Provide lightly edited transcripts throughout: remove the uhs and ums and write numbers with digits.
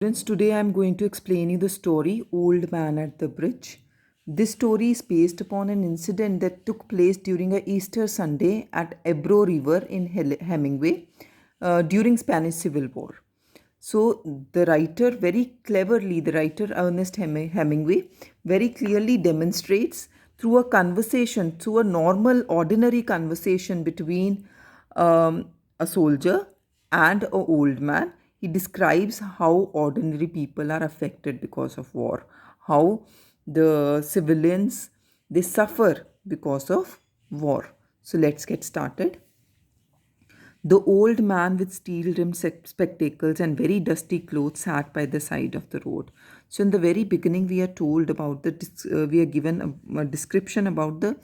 Students, today I am going to explain you the story Old Man at the Bridge. This story is based upon an incident that took place during a Easter Sunday at Ebro River in Hemingway during Spanish Civil War. So the writer very cleverly, the writer Ernest Hemingway very clearly demonstrates through a conversation, through a normal, ordinary conversation between a soldier and an old man. He describes how ordinary people are affected because of war, how the civilians they suffer because of war. So let's get started. The old man with steel rimmed spectacles and very dusty clothes sat by the side of the road. So, in the very beginning, we are told about we are given a description about the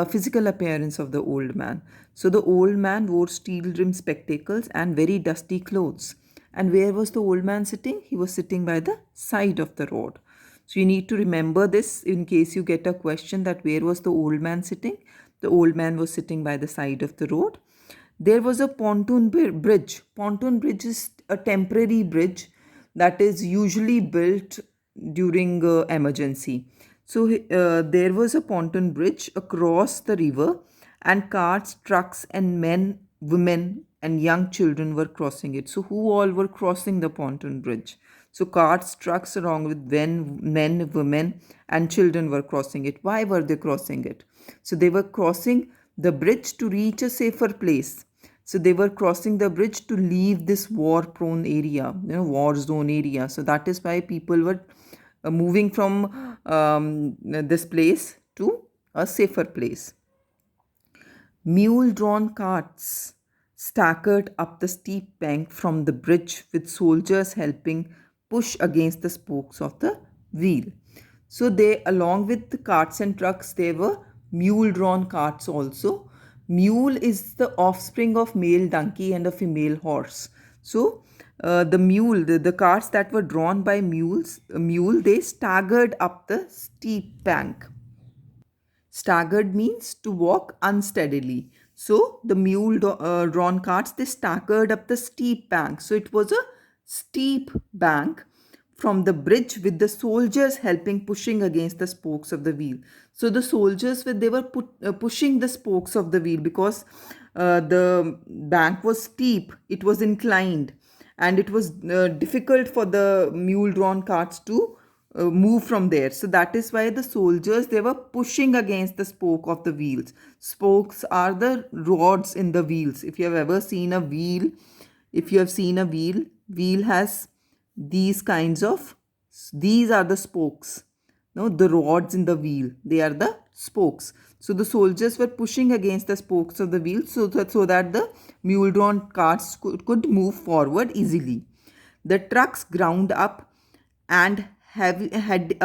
physical appearance of the old man. So, the old man wore steel rimmed spectacles and very dusty clothes. And where was the old man sitting? He was sitting by the side of the road. So, you need to remember this in case you get a question that where was the old man sitting? The old man was sitting by the side of the road. There was a pontoon bridge. Pontoon bridge is a temporary bridge that is usually built during emergency. So there was a pontoon bridge across the river, and carts, trucks, and men, women, and young children were crossing it. So who all were crossing the pontoon bridge? So carts, trucks, along with men, women, and children were crossing it. Why were they crossing it? So they were crossing the bridge to reach a safer place. So they were crossing the bridge to leave this war-prone area, war zone area. So that is why people were moving from this place to a safer place. Mule drawn carts staggered up the steep bank from the bridge with soldiers helping push against the spokes of the wheel. So, they, along with the carts and trucks, there were mule drawn carts also. Mule is the offspring of male donkey and a female horse. So, the mule, the carts that were drawn by mule, they staggered up the steep bank. Staggered means to walk unsteadily. So the drawn carts they staggered up the steep bank. So it was a steep bank from the bridge with the soldiers helping pushing against the spokes of the wheel. So the soldiers they were pushing the spokes of the wheel because the bank was steep, it was inclined, and it was difficult for the mule drawn carts to move from there. So that is why the soldiers they were pushing against the spoke of the wheels. Spokes are the rods in the wheels. If you have ever seen a wheel, if you have seen a wheel has these kinds of, these are the spokes. No, the rods in the wheel, they are the spokes. So the soldiers were pushing against the spokes of the wheel so that the mule drawn carts could move forward easily. The trucks ground up and had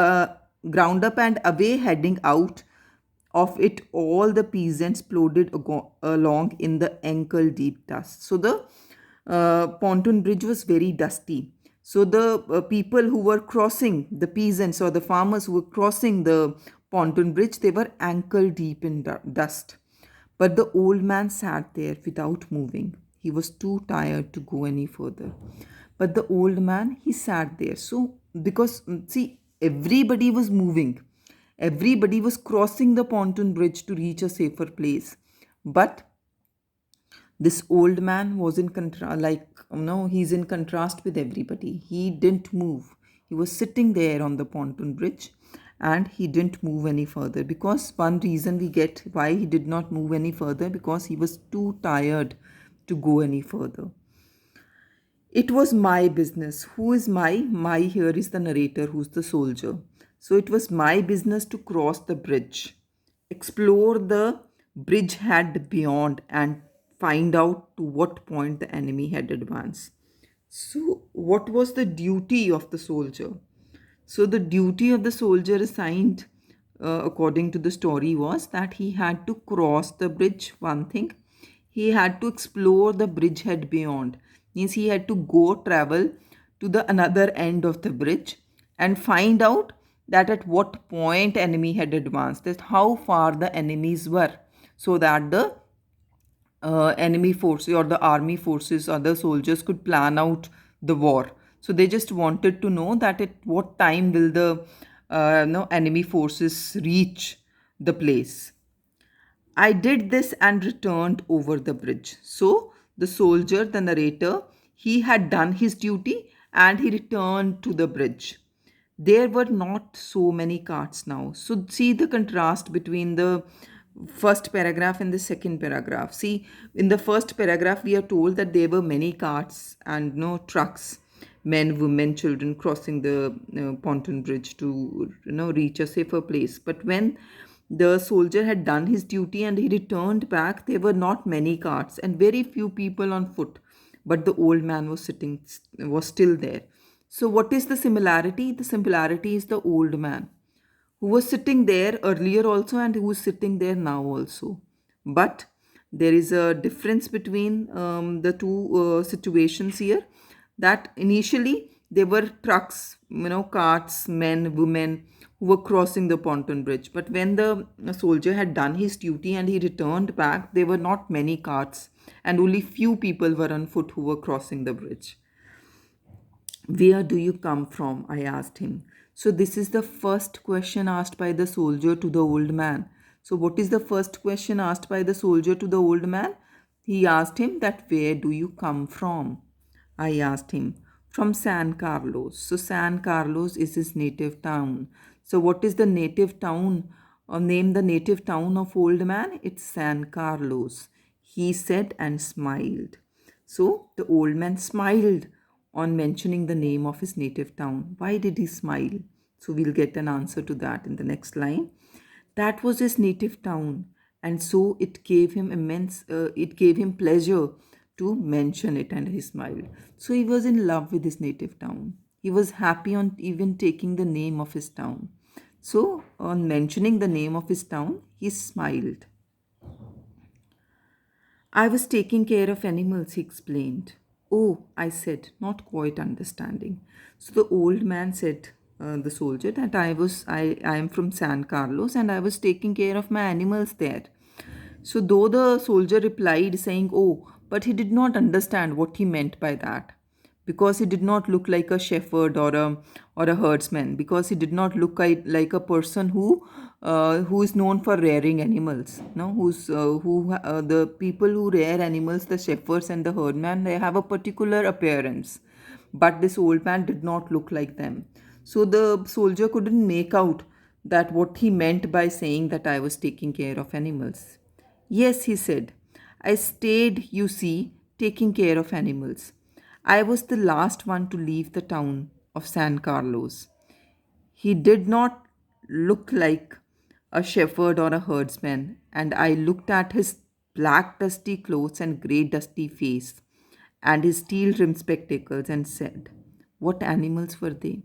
ground up and away, heading out of it. All the peasants plodded along in the ankle deep dust. So the pontoon bridge was very dusty. So the people who were crossing, the peasants or the farmers who were crossing the pontoon bridge, they were ankle deep in dust. But the old man sat there without moving. He was too tired to go any further. But the old man, he sat there. So, because see, everybody was moving, everybody was crossing the pontoon bridge to reach a safer place. But this old man was in contrast, he's in contrast with everybody. He didn't move. He was sitting there on the pontoon bridge and he didn't move any further because one reason we get why he did not move any further, because he was too tired to go any further. It was my business. Who is my? My here is the narrator, who's the soldier. So it was my business to cross the bridge, explore the bridgehead beyond, and find out to what point the enemy had advanced. So, what was the duty of the soldier? So, the duty of the soldier assigned, according to the story, was that he had to cross the bridge, one thing. He had to explore the bridgehead beyond. Means he had to go travel to the another end of the bridge and find out that at what point enemy had advanced, that how far the enemies were, so that the enemy forces or the army forces or the soldiers could plan out the war. So they just wanted to know that at what time will the no enemy forces reach the place. I did this and returned over the bridge. So the soldier, the narrator, he had done his duty and he returned to the bridge. There were not so many carts now. So see the contrast between the first paragraph and the second paragraph. See, in the first paragraph, we are told that there were many carts and no trucks, men, women, children crossing the pontoon bridge to reach a safer place. But when the soldier had done his duty and he returned back, there were not many carts and very few people on foot. But the old man was still there. So, what is the similarity? The similarity is the old man who was sitting there earlier also and who is sitting there now also. But there is a difference between the two situations here, that initially there were trucks, carts, men, women who were crossing the pontoon bridge. But when the soldier had done his duty and he returned back, there were not many carts and only few people were on foot who were crossing the bridge. Where do you come from? I asked him. So, this is the first question asked by the soldier to the old man. So, what is the first question asked by the soldier to the old man? He asked him that where do you come from? I asked him, from San Carlos. So, San Carlos is his native town. So, what is the native town, or name the native town of old man? It's San Carlos. He said and smiled. So, the old man smiled on mentioning the name of his native town. Why did he smile? So, we'll get an answer to that in the next line. That was his native town, and so it gave him pleasure to mention it, and he smiled. So, he was in love with his native town. He was happy on even taking the name of his town. So, on mentioning the name of his town, he smiled. I was taking care of animals, he explained. Oh, I said, not quite understanding. So the old man said, the soldier, that I am from San Carlos and I was taking care of my animals there. So though the soldier replied saying, oh, but he did not understand what he meant by that, because he did not look like a shepherd or a herdsman, because he did not look like a person who is known for rearing animals. No, the people who rear animals, the shepherds and the herdman, they have a particular appearance, but this old man did not look like them. So the soldier couldn't make out that what he meant by saying that I was taking care of animals. Yes, he said, I stayed, you see, taking care of animals. I was the last one to leave the town of San Carlos. He did not look like a shepherd or a herdsman, and I looked at his black dusty clothes and grey dusty face and his steel rimmed spectacles and said, what animals were they?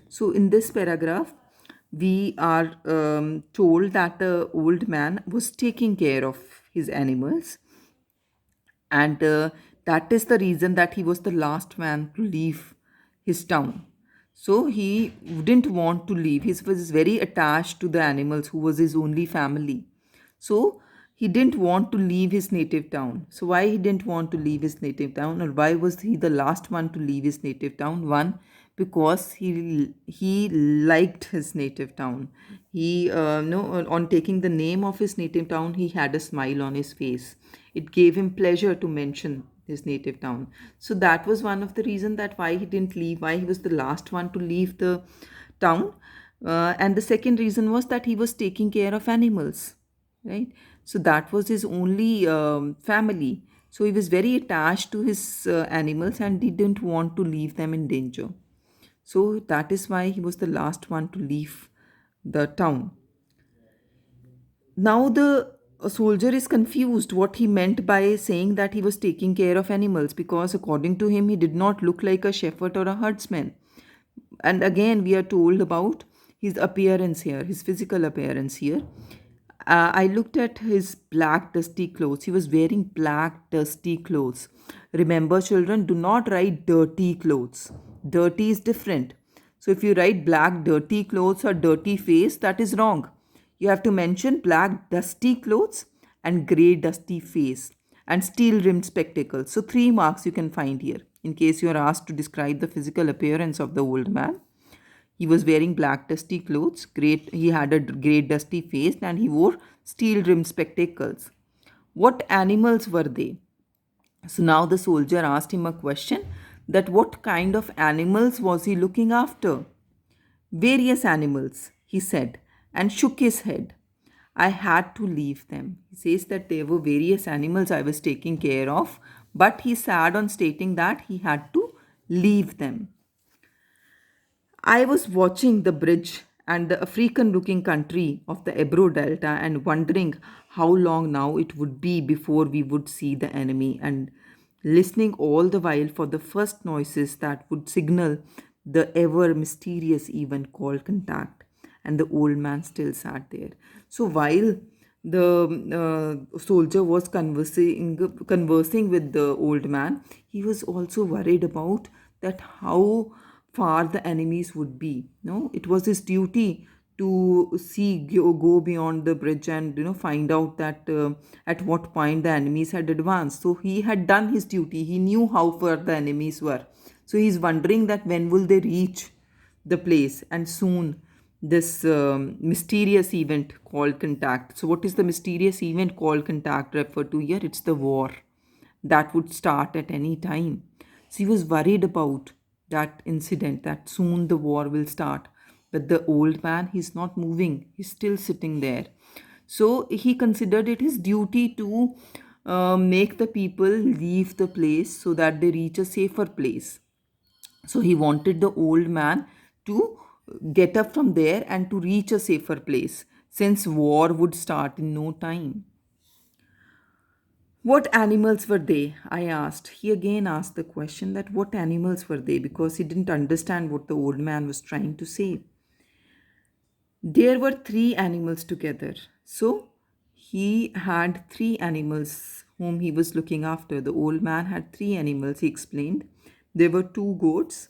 So, in this paragraph, we are told that the old man was taking care of his animals, and that is the reason that he was the last man to leave his town. So he didn't want to leave. He was very attached to the animals, who was his only family. So he didn't want to leave his native town. So why he didn't want to leave his native town, or why was he the last one to leave his native town? One, because he liked his native town. He no On taking the name of his native town, he had a smile on his face. It gave him pleasure to mention his native town. So that was one of the reasons that why he didn't leave, why he was the last one to leave the town. And the second reason was that he was taking care of animals, right? So that was his only family. So he was very attached to his animals and he didn't want to leave them in danger. So that is why he was the last one to leave the town. Now the soldier is confused what he meant by saying that he was taking care of animals, because according to him he did not look like a shepherd or a herdsman. And again we are told about his appearance here, his physical appearance here. I looked at his black dusty clothes. He was wearing black dusty clothes. Remember, children, do not write dirty clothes. Dirty is different. So if you write black dirty clothes or dirty face, that is wrong. You have to mention black dusty clothes and grey dusty face and steel rimmed spectacles. So 3 marks you can find here. In case you are asked to describe the physical appearance of the old man, he was wearing black dusty clothes, he had a great dusty face, and he wore steel rimmed spectacles. What animals were they? So now the soldier asked him a question, that what kind of animals was he looking after? Various animals, he said, and shook his head. I had to leave them. He says that there were various animals I was taking care of, but he sad on stating that he had to leave them. I was watching the bridge and the African looking country of the Ebro Delta and wondering how long now it would be before we would see the enemy, and listening all the while for the first noises that would signal the ever mysterious event called contact. And the old man still sat there. So while the soldier was conversing with the old man, he was also worried about that how far the enemies would be. No, it was his duty to go beyond the bridge and find out that at what point the enemies had advanced. So he had done his duty. He knew how far the enemies were. So he's wondering that when will they reach the place, and soon this mysterious event called contact. So what is the mysterious event called contact referred to here? It's the war that would start at any time. So he was worried about that incident, that soon the war will start. But the old man, he's not moving, he's still sitting there. So he considered it his duty to make the people leave the place so that they reach a safer place. So he wanted the old man to get up from there and to reach a safer place, since war would start in no time. What animals were they? I asked. He again asked the question that what animals were they, because he didn't understand what the old man was trying to say. There were three animals together. So he had three animals whom he was looking after. The old man had three animals, he explained. There were two goats,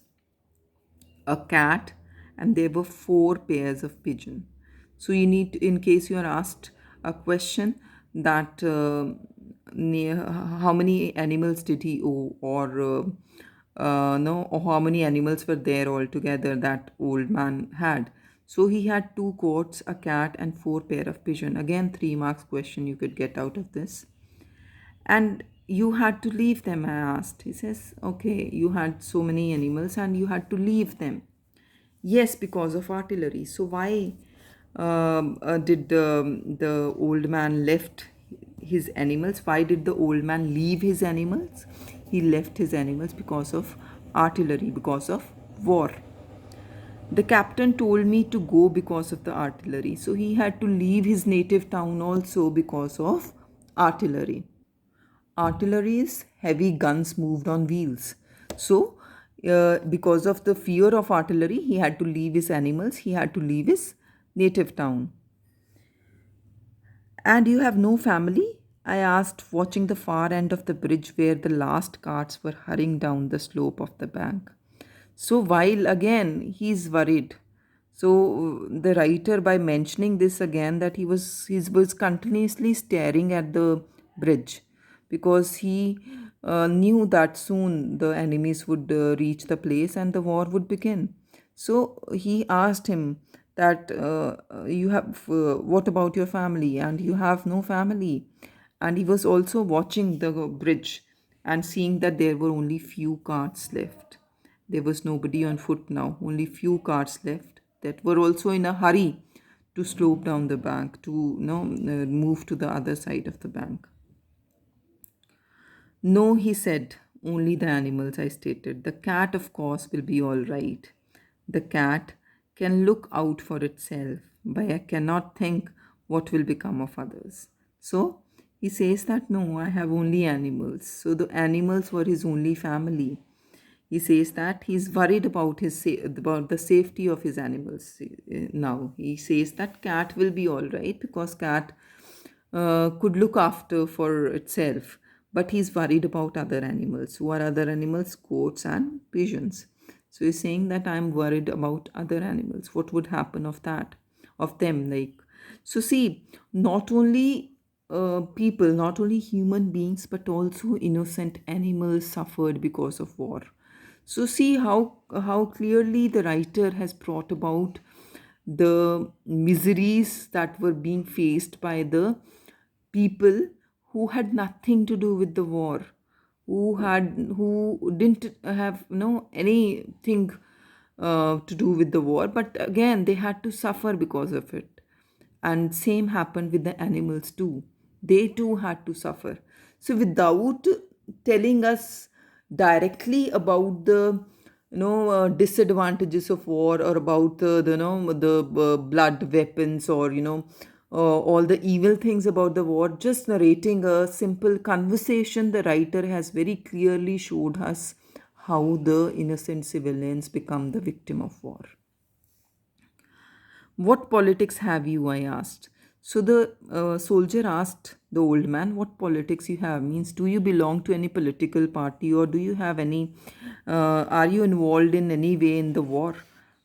a cat, and there were four pairs of pigeon. So you need to, in case you are asked a question that how many animals did he owe, or no, or how many animals were there altogether that old man had. So he had two goats, a cat, and four pair of pigeon. Again, 3 marks question you could get out of this. And you had to leave them, I asked. He says, okay, you had so many animals and you had to leave them. Yes, because of artillery. So why did the old man left his animals? Why did the old man leave his animals? He left his animals because of artillery, because of war. The captain told me to go because of the artillery. So he had to leave his native town also because of artillery. Artillery is heavy guns moved on wheels. So, because of the fear of artillery, he had to leave his animals, he had to leave his native town. And you have no family? I asked, watching the far end of the bridge where the last carts were hurrying down the slope of the bank. So, while again he's worried, so the writer, by mentioning this again, that he was continuously staring at the bridge, because he knew that soon the enemies would reach the place and the war would begin. So he asked him that you have what about your family, and you have no family. And he was also watching the bridge and seeing that there were only few carts left. There was nobody on foot now, only few carts left that were also in a hurry to slope down the bank, to move to the other side of the bank. No, he said, only the animals, I stated. The cat, of course, will be all right. The cat can look out for itself, but I cannot think what will become of others. So he says that no, I have only animals. So the animals were his only family. He says that he's worried about about the safety of his animals. Now he says that cat will be all right, because cat could look after for itself, but he's worried about other animals. Who are other animals? Goats and pigeons. So he's saying that I'm worried about other animals. What would happen of that, of them? Like, so see, not only people, not only human beings but also innocent animals, suffered because of war. So see how clearly the writer has brought about the miseries that were being faced by the people who had nothing to do with the war, who didn't have anything to do with the war, but again they had to suffer because of it. And same happened with the animals too. They too had to suffer. So without telling us directly about the disadvantages of war, or about the blood weapons, or all the evil things about the war, just narrating a simple conversation, the writer has very clearly showed us how the innocent civilians become the victim of war. "What politics have you?" I asked. So the soldier asked the old man, "What politics you have?" Means, do you belong to any political party, or do you have any, are you involved in any way in the war?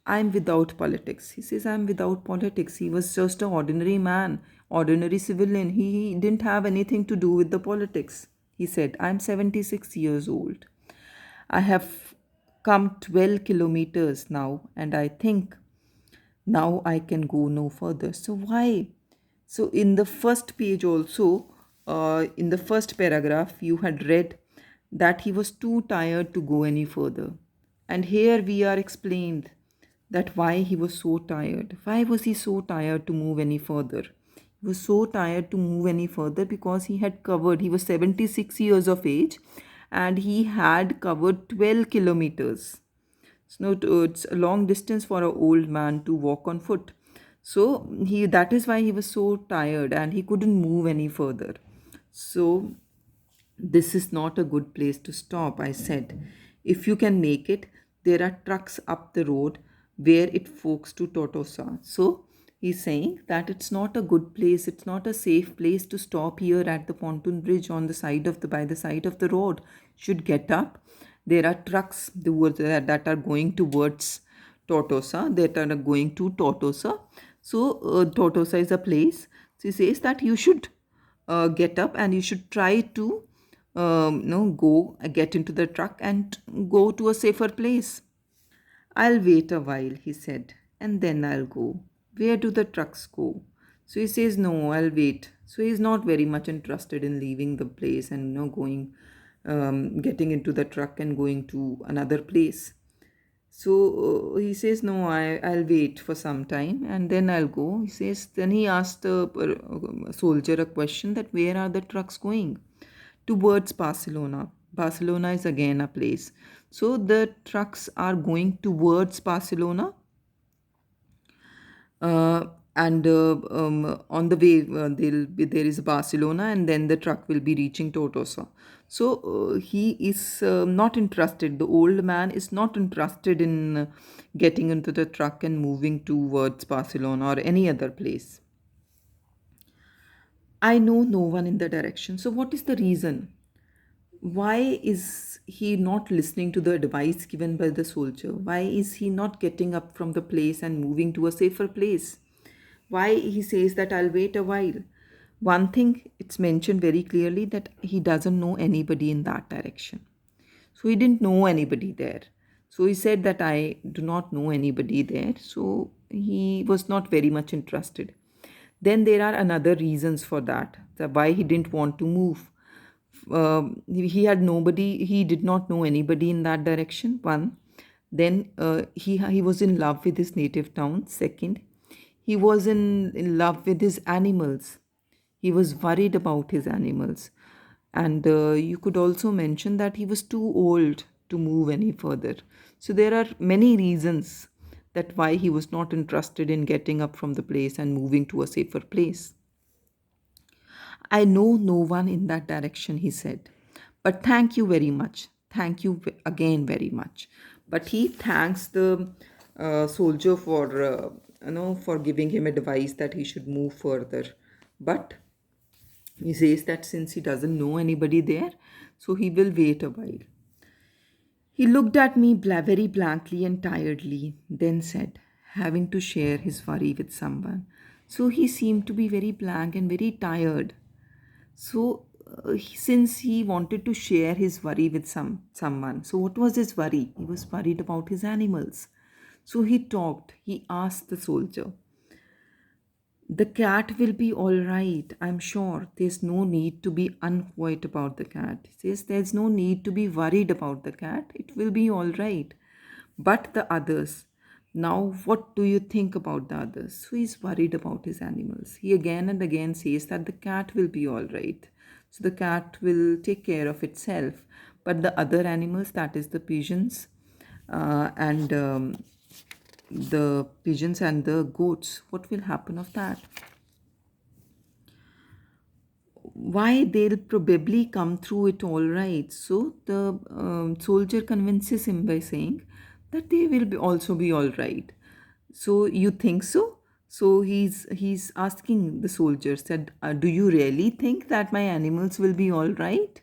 "I'm without politics." He says, "I'm without politics." He was just an ordinary man, ordinary civilian. He didn't have anything to do with the politics. He said, "I'm 76 years old. I have come 12 kilometers now, and I think now I can go no further." So why? So in the first page also, in the first paragraph, you had read that he was too tired to go any further. And here we are explained that why he was so tired. Why was he so tired to move any further? He was so tired to move any further because he was 76 years of age, and he had covered 12 kilometers. So it's a long distance for an old man to walk on foot. So that is why he was so tired and he couldn't move any further. So this is not a good place to stop, I said. If you can make it, there are trucks up the road where it forks to Totosa. So he's saying that it's not a good place, it's not a safe place to stop here at the pontoon bridge on the side of the by the side of the road. Should get up. There are trucks that are going towards Totosa, that are going to Totosa. So Totosa is a place. So he says that you should get up and you should try to go get into the truck and go to a safer place. "I'll wait a while," he said, "and then I'll go." "Where do the trucks go?" So he says, "No, I'll wait." So he's not very much interested in leaving the place and going, getting into the truck and going to another place. So he says, "No, I'll wait for some time and then I'll go." He says, then he asked the soldier a question, that where are the trucks going? "Towards Barcelona." Barcelona is again a place. So the trucks are going towards Barcelona, uh, and on the way there is Barcelona, and then the truck will be reaching Tortosa. So he is not interested. The old man is not interested in getting into the truck and moving towards Barcelona or any other place. "I know no one in the direction." So what is the reason? Why is he not listening to the advice given by the soldier? Why is he not getting up from the place and moving to a safer place? Why he says that I'll wait a while? One thing, it's mentioned very clearly that he doesn't know anybody in that direction. So he didn't know anybody there. So he said that I do not know anybody there. So he was not very much interested. Then there are another reasons for that why he didn't want to move. He had nobody, he did not know anybody in that direction, one. Then he was in love with his native town, second. He was in love with his animals. He was worried about his animals. And you could also mention that he was too old to move any further. So there are many reasons that why he was not interested in getting up from the place and moving to a safer place. "I know no one in that direction," he said. "But thank you very much. Thank you again very much." But he thanks the soldier for for giving him advice that he should move further. But he says that since he doesn't know anybody there, so he will wait a while. He looked at me very blankly and tiredly, then said, having to share his worry with someone. So he seemed to be very blank and very tired. So, since he wanted to share his worry with someone, so what was his worry? He was worried about his animals. So he talked. He asked the soldier, "The cat will be all right. I'm sure. There's no need to be unquiet about the cat." He says, "There's no need to be worried about the cat. It will be all right. But the others, now what do you think about the others?" So he's worried about his animals. He again and again says that the cat will be all right. So the cat will take care of itself. But the other animals, that is the pigeons, and the goats, what will happen of that? Why, they'll probably come through it all right. So the soldier convinces him by saying that they will also be all right. So you think so? So he's asking the soldier, said, "Do you really think that my animals will be all right?"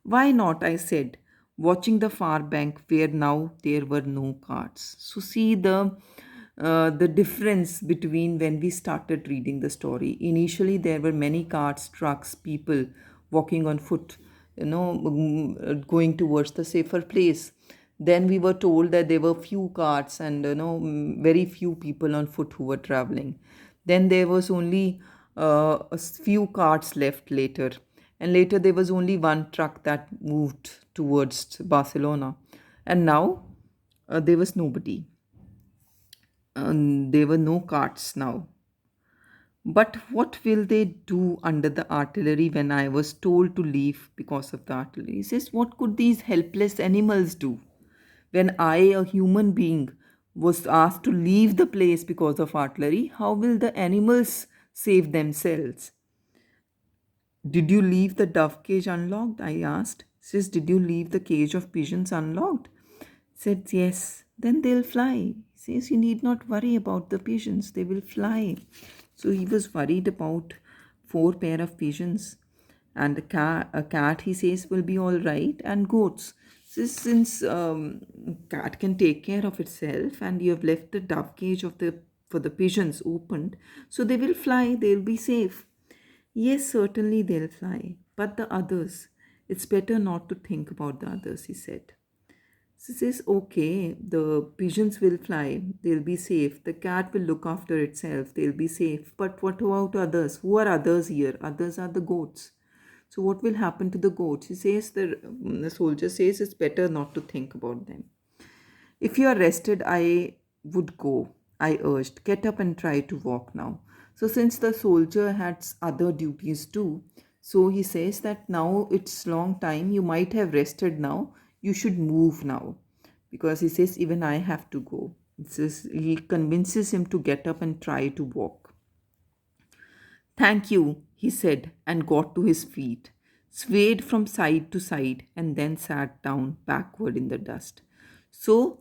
"Why not?" I said, watching the far bank where now there were no carts. So see the difference between when we started reading the story. Initially, there were many carts, trucks, people walking on foot, going towards the safer place. Then we were told that there were few carts and very few people on foot who were traveling. Then there was only few carts left later, and later there was only one truck that moved towards Barcelona, and now there was nobody. There were no carts now. But what will they do under the artillery when I was told to leave because of the artillery? He says, "What could these helpless animals do? When I, a human being, was asked to leave the place because of artillery, how will the animals save themselves?" "Did you leave the dove cage unlocked?" I asked. Says, "Did you leave the cage of pigeons unlocked?" Said, "Yes." "Then they'll fly." Says, "You need not worry about the pigeons, they will fly." So he was worried about four pair of pigeons, and a cat, he says, will be all right, and goats. So since cat can take care of itself, and you have left the dove cage of the for the pigeons opened, so they will fly, they'll be safe. "Yes, certainly they'll fly. But the others, it's better not to think about the others," he said. She says, "Okay, the pigeons will fly, they'll be safe. The cat will look after itself, they'll be safe. But what about others? Who are others here? Others are the goats. So, what will happen to the goats?" He says, the soldier says, "It's better not to think about them." "If you are rested, I would go," I urged. "Get up and try to walk now." So, since the soldier had other duties too, so he says that now it's long time, you might have rested now, you should move now. Because he says, "Even I have to go." It says he convinces him to get up and try to walk. "Thank you," he said, and got to his feet, swayed from side to side, and then sat down backward in the dust. So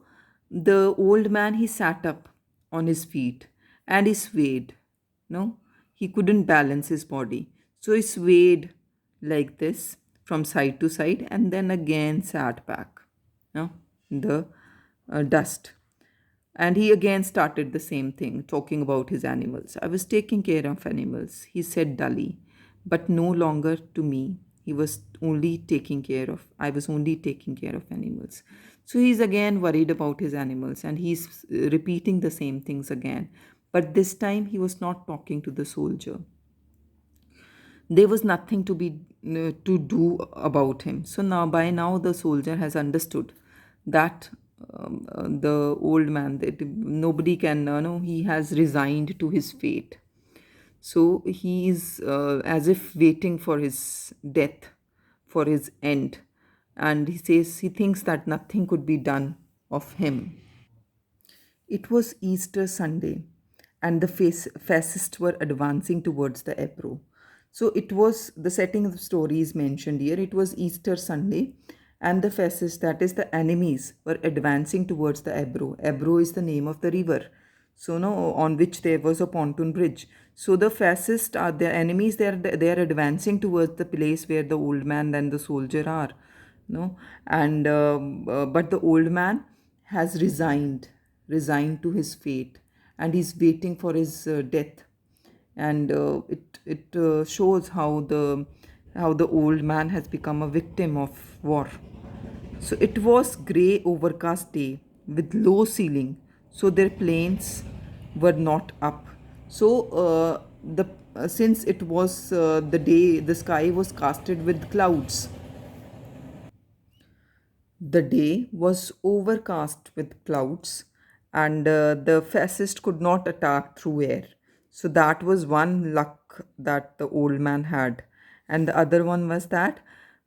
the old man, he sat up on his feet and he swayed. No, he couldn't balance his body. So he swayed like this from side to side and then again sat back, no, in the dust. And he again started the same thing, talking about his animals. "I was taking care of animals," he said dully, "but no longer to me. I was only taking care of animals." So he's again worried about his animals and he's repeating the same things again. But this time he was not talking to the soldier. There was nothing to do about him. So now, by now, the soldier has understood that the old man, that nobody can know, he has resigned to his fate. So he is as if waiting for his death, for his end, and he says he thinks that nothing could be done of him. It was Easter Sunday, and the fascists were advancing towards the Ebro. So it was the setting of the story is mentioned here. It was Easter Sunday, and the fascists, that is the enemies, were advancing towards the Ebro. Ebro is the name of the river, so no, on which there was a pontoon bridge. So the fascists are the enemies. They are advancing towards the place where the old man and the soldier are, no, and but the old man has resigned to his fate, and he's waiting for his death. And it shows how the how the old man has become a victim of war. So it was grey, overcast day with low ceiling, so their planes were not up. So the since it was the day, the sky was casted with clouds. The day was overcast with clouds, and the fascist could not attack through air. So that was one luck that the old man had. And the other one was that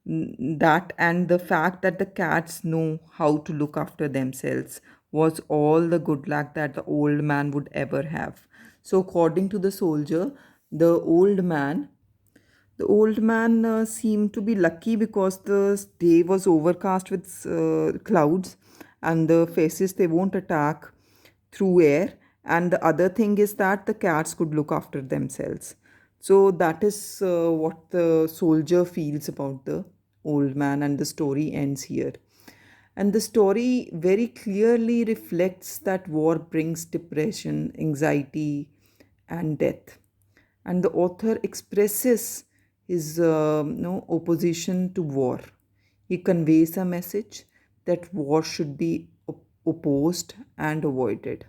and the fact that the cats know how to look after themselves was all the good luck that the old man would ever have. So according to the soldier, the old man the old man seemed to be lucky because the day was overcast with clouds, and the faces they won't attack through air. And the other thing is that the cats could look after themselves. So that is what the soldier feels about the old man, and the story ends here. And the story very clearly reflects that war brings depression, anxiety, and death. And the author expresses his opposition to war. He conveys a message that war should be opposed and avoided.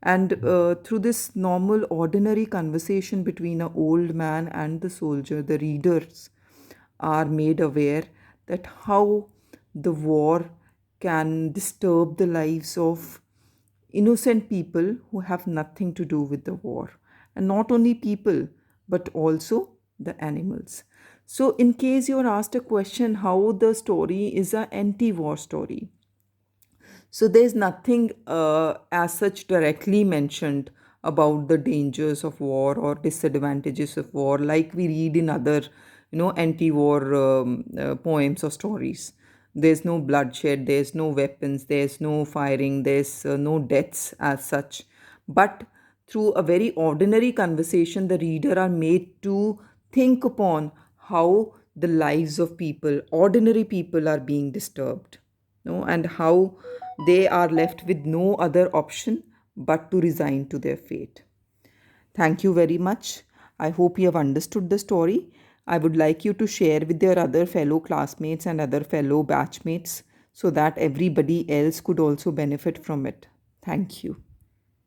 And through this normal, ordinary conversation between an old man and the soldier, the readers are made aware that how the war can disturb the lives of innocent people who have nothing to do with the war. And not only people, but also the animals. So, in case you're asked a question how the story is an anti war story, so there's nothing as such directly mentioned about the dangers of war or disadvantages of war, like we read in other, anti-war poems or stories. There's no bloodshed, there's no weapons, there's no firing, there's no deaths as such. But through a very ordinary conversation, the reader are made to think upon how the lives of people, ordinary people, are being disturbed, and how they are left with no other option but to resign to their fate. Thank you very much. I hope you have understood the story. I would like you to share with your other fellow classmates and other fellow batchmates so that everybody else could also benefit from it. Thank you.